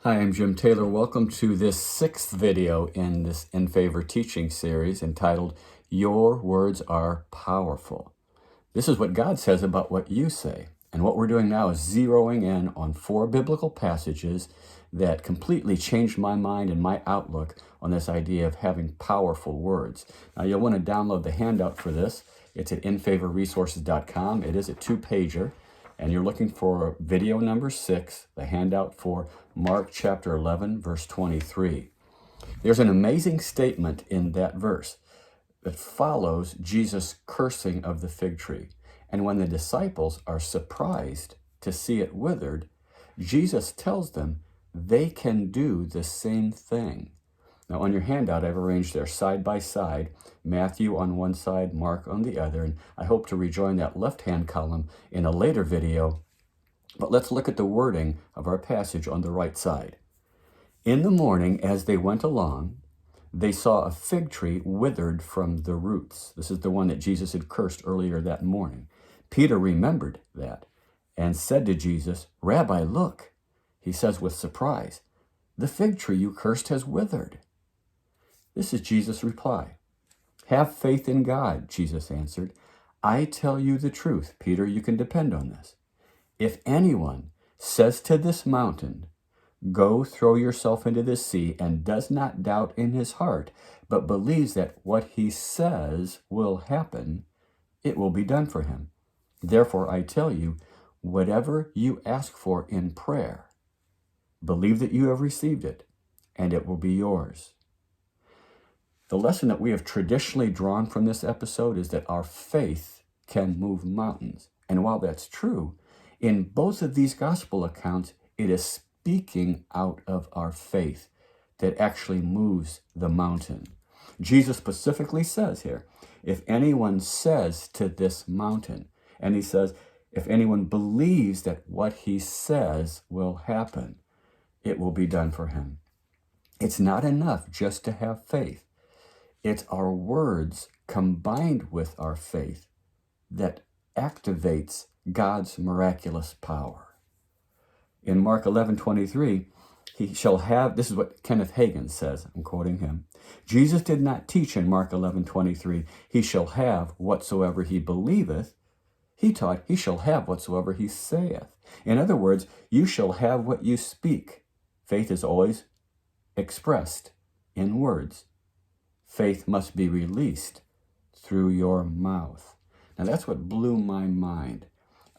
Hi, I'm Jim Taylor. Welcome to this sixth video in this In Favor teaching series entitled, Your Words Are Powerful. This is what God says about what you say. And what we're doing now is zeroing in on 4 biblical passages that completely changed my mind and my outlook on this idea of having powerful words. Now, you'll want to download the handout for this. It's at infavorresources.com. It is a 2-pager. And you're looking for video number 6, the handout for Mark chapter 11, verse 23. There's an amazing statement in that verse that follows Jesus' cursing of the fig tree. And when the disciples are surprised to see it withered, Jesus tells them they can do the same thing. Now, on your handout, I've arranged there side by side, Matthew on one side, Mark on the other, and I hope to rejoin that left-hand column in a later video. But let's look at the wording of our passage on the right side. In the morning, as they went along, they saw a fig tree withered from the roots. This is the one that Jesus had cursed earlier that morning. Peter remembered that and said to Jesus, "Rabbi, look." He says with surprise, "The fig tree you cursed has withered." This is Jesus' reply. "Have faith in God," Jesus answered. "I tell you the truth, Peter, you can depend on this. If anyone says to this mountain, 'Go throw yourself into the sea,' and does not doubt in his heart, but believes that what he says will happen, it will be done for him. Therefore, I tell you, whatever you ask for in prayer, believe that you have received it, and it will be yours." The lesson that we have traditionally drawn from this episode is that our faith can move mountains. And while that's true, in both of these gospel accounts, it is speaking out of our faith that actually moves the mountain. Jesus specifically says here, if anyone says to this mountain, and he says, if anyone believes that what he says will happen, it will be done for him. It's not enough just to have faith. It's our words combined with our faith that activates God's miraculous power. In Mark 11:23, he shall have, this is what Kenneth Hagin says, I'm quoting him. Jesus did not teach in Mark 11:23, he shall have whatsoever he believeth. He taught, he shall have whatsoever he saith. In other words, you shall have what you speak. Faith is always expressed in words. Faith must be released through your mouth. Now that's what blew my mind.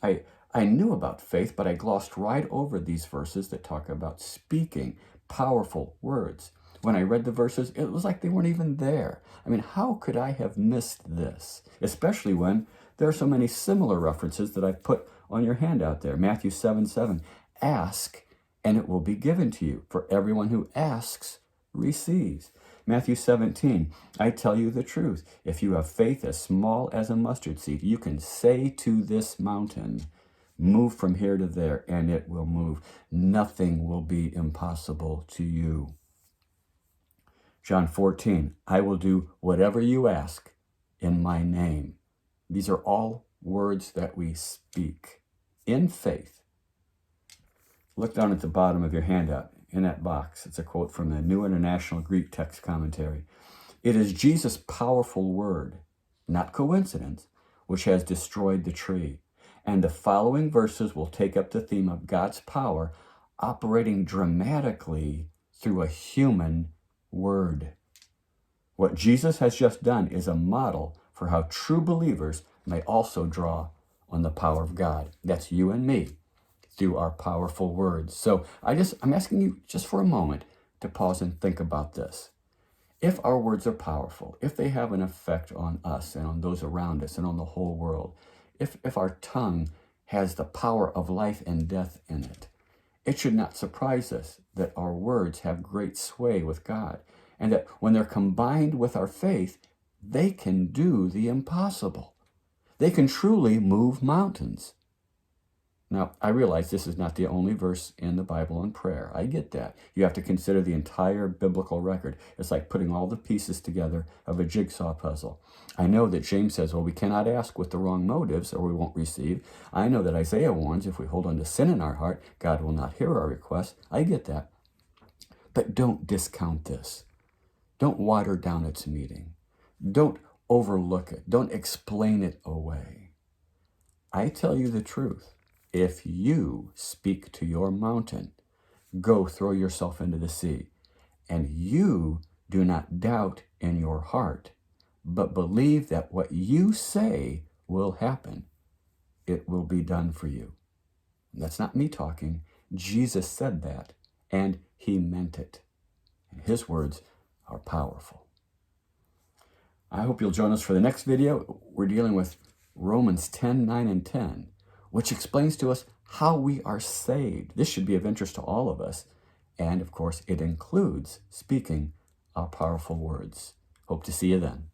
I knew about faith, but I glossed right over these verses that talk about speaking powerful words. When I read the verses, it was like they weren't even there. I mean, how could I have missed this? Especially when there are so many similar references that I've put on your handout there. Matthew 7:7, ask and it will be given to you. For everyone who asks receives. Matthew 17, I tell you the truth. If you have faith as small as a mustard seed, you can say to this mountain, move from here to there, and it will move. Nothing will be impossible to you. John 14, I will do whatever you ask in my name. These are all words that we speak in faith. Look down at the bottom of your handout. In that box, it's a quote from the New International Greek Text Commentary. It is Jesus' powerful word, not coincidence, which has destroyed the tree. And the following verses will take up the theme of God's power operating dramatically through a human word. What Jesus has just done is a model for how true believers may also draw on the power of God. That's you and me, through our powerful words. So I'm asking you just for a moment to pause and think about this. If our words are powerful, if they have an effect on us and on those around us and on the whole world, if our tongue has the power of life and death in it, it should not surprise us that our words have great sway with God, and that when they're combined with our faith, they can do the impossible. They can truly move mountains. Now, I realize this is not the only verse in the Bible on prayer. I get that. You have to consider the entire biblical record. It's like putting all the pieces together of a jigsaw puzzle. I know that James says, well, we cannot ask with the wrong motives or we won't receive. I know that Isaiah warns if we hold on to sin in our heart, God will not hear our requests. I get that. But don't discount this. Don't water down its meaning. Don't overlook it. Don't explain it away. I tell you the truth. If you speak to your mountain, go throw yourself into the sea, and you do not doubt in your heart, but believe that what you say will happen, it will be done for you. That's not me talking. Jesus said that, and he meant it. And his words are powerful. I hope you'll join us for the next video. We're dealing with Romans 10, 9, and 10, which explains to us how we are saved. This should be of interest to all of us. And of course, it includes speaking our powerful words. Hope to see you then.